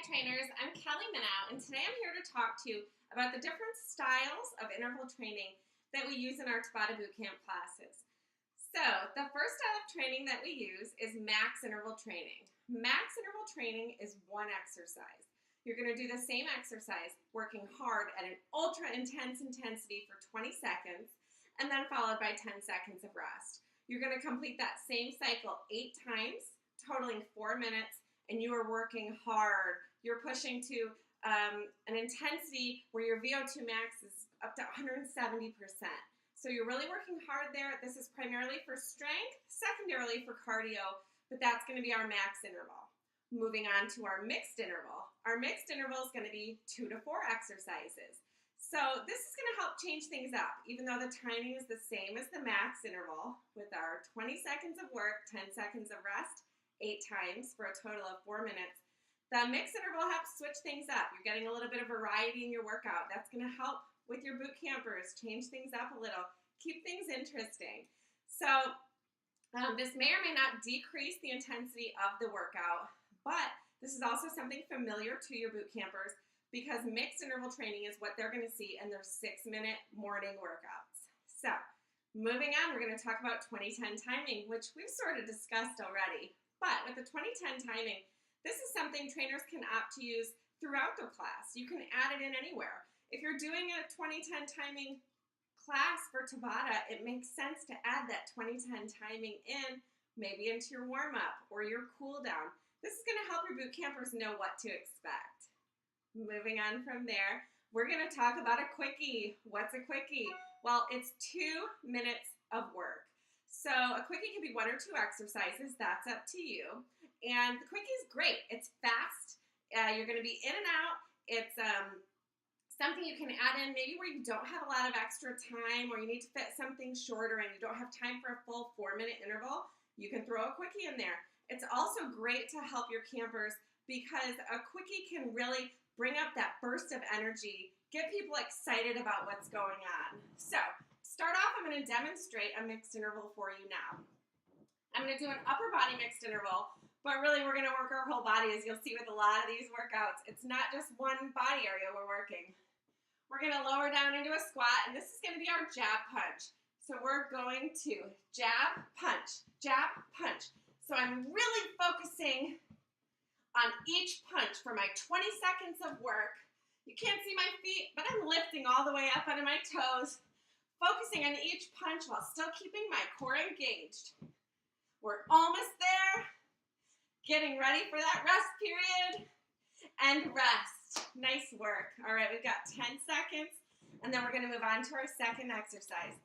trainers, I'm Kelly Minow, and today I'm here to talk to you about the different styles of interval training that we use in our Tabata Bootcamp classes. So, the first style of training that we use is max interval training. Max interval training is one exercise. You're going to do the same exercise, working hard at an ultra intense intensity for 20 seconds, and then followed by 10 seconds of rest. You're going to complete that same cycle 8 times, totaling 4 minutes, and you are working hard. You're pushing to an intensity where your VO2 max is up to 170%. So you're really working hard there. This is primarily for strength, secondarily for cardio, but that's going to be our max interval. Moving on to our mixed interval. Our mixed interval is going to be 2 to 4 exercises. So this is going to help change things up, even though the timing is the same as the max interval with our 20 seconds of work, 10 seconds of rest, 8 times for a total of 4 minutes. The mixed interval helps switch things up. You're getting a little bit of variety in your workout. That's going to help with your boot campers, change things up a little, keep things interesting. So this may or may not decrease the intensity of the workout, but this is also something familiar to your boot campers because mixed interval training is what they're going to see in their 6-minute morning workouts. So moving on, we're going to talk about 20-10 timing, which we've sort of discussed already. But with the 20-10 timing, this is something trainers can opt to use throughout their class. You can add it in anywhere. If you're doing a 20-10 timing class for Tabata, it makes sense to add that 20-10 timing in, maybe into your warm-up or your cool down. This is going to help your boot campers know what to expect. Moving on from there, we're going to talk about a quickie. What's a quickie? Well, it's 2 minutes of work. So a quickie can be 1 or 2 exercises. That's up to you. And the quickie is great. It's fast. You're going to be in and out. It's something you can add in maybe where you don't have a lot of extra time or you need to fit something shorter and you don't have time for a full 4-minute interval. You can throw a quickie in there. It's also great to help your campers because a quickie can really bring up that burst of energy, get people excited about what's going on. So start off, I'm going to demonstrate a mixed interval for you now. I'm going to do an upper body mixed interval, but really we're going to work our whole body. As you'll see with a lot of these workouts, it's not just one body area we're working. We're going to lower down into a squat, and this is going to be our jab punch. So we're going to jab, punch, jab, punch. So I'm really focusing on each punch for my 20 seconds of work. You can't see my feet, but I'm lifting all the way up onto my toes, focusing on each punch while still keeping my core engaged. We're almost there. Getting ready for that rest period. And rest. Nice work. All right, we've got 10 seconds, and then we're going to move on to our second exercise.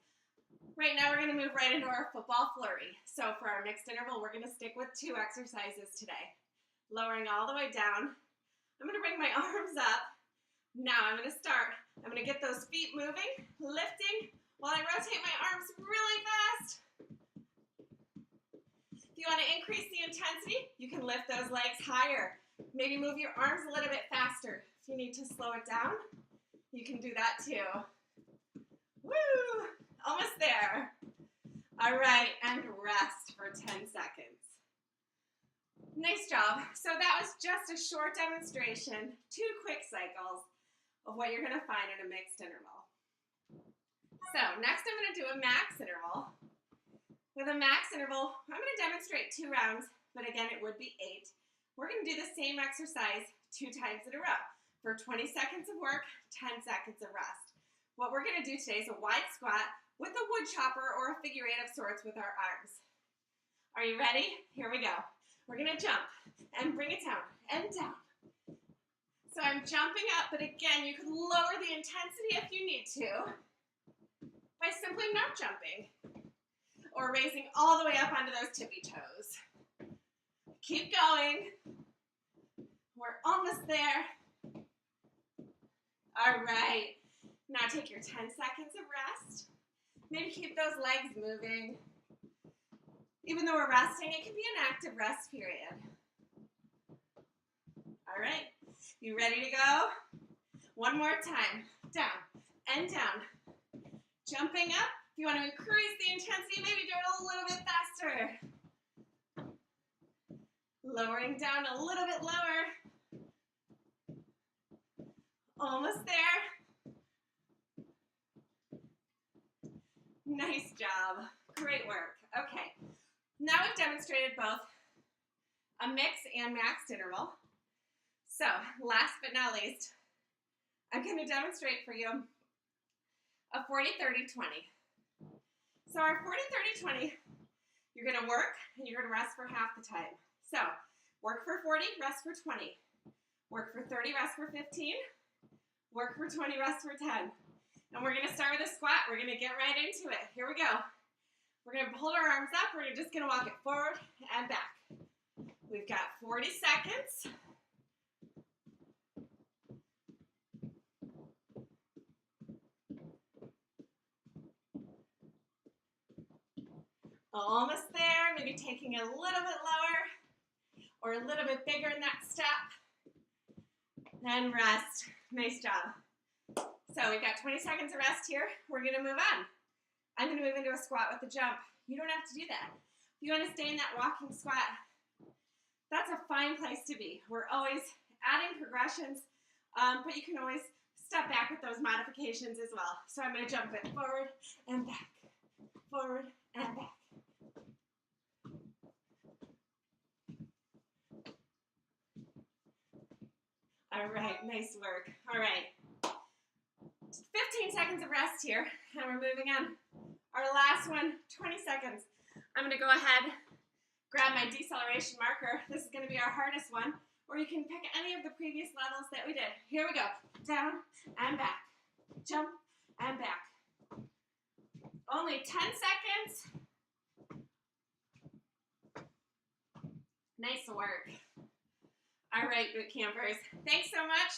Right now, we're going to move right into our football flurry. So for our mixed interval, we're going to stick with 2 exercises today. Lowering all the way down. I'm going to bring my arms up. Now I'm going to start. I'm going to get those feet moving, lifting, while I rotate my arms really fast. If you want to increase the intensity, you can lift those legs higher. Maybe move your arms a little bit faster. If you need to slow it down, you can do that too. Woo! Almost there. All right, and rest for 10 seconds. Nice job. So that was just a short demonstration, 2 quick cycles of what you're going to find in a mixed interval. So next I'm going to do a max interval. With a max interval, I'm going to demonstrate 2 rounds, but again it would be 8. We're going to do the same exercise 2 times in a row for 20 seconds of work, 10 seconds of rest. What we're going to do today is a wide squat with a wood chopper or a figure 8 of sorts with our arms. Are you ready? Here we go. We're going to jump and bring it down and down. So I'm jumping up, but again, you can lower the intensity if you need to by simply not jumping or raising all the way up onto those tippy toes. Keep going. We're almost there. All right. Now take your 10 seconds of rest. Maybe keep those legs moving. Even though we're resting, it can be an active rest period. All right, you ready to go? One more time, down and down. Jumping up. If you want to increase the intensity, maybe do it a little bit faster. Lowering down a little bit lower. Almost there. Nice job. Great work. Okay. Now we've demonstrated both a mix and maxed interval. So last but not least, I'm going to demonstrate for you a 40-30-20. So our 40-30-20, you're going to work and you're going to rest for half the time. So work for 40, rest for 20. Work for 30, rest for 15. Work for 20, rest for 10. And we're going to start with a squat. We're going to get right into it. Here we go. We're going to hold our arms up. We're just going to walk it forward and back. We've got 40 seconds. Almost there. Maybe taking it a little bit lower or a little bit bigger in that step. Then rest. Nice job. So we've got 20 seconds of rest here. We're going to move on. I'm going to move into a squat with a jump. You don't have to do that. If you want to stay in that walking squat, that's a fine place to be. We're always adding progressions, but you can always step back with those modifications as well. So I'm going to jump it forward and back, forward and back. All right, nice work. All right, 15 seconds of rest here, and we're moving on. Our last one, 20 seconds. I'm going to go ahead, grab my deceleration marker. This is going to be our hardest one, or you can pick any of the previous levels that we did. Here we go. Down and back. Jump and back. Only 10 seconds. Nice work. All right, boot campers. Thanks so much.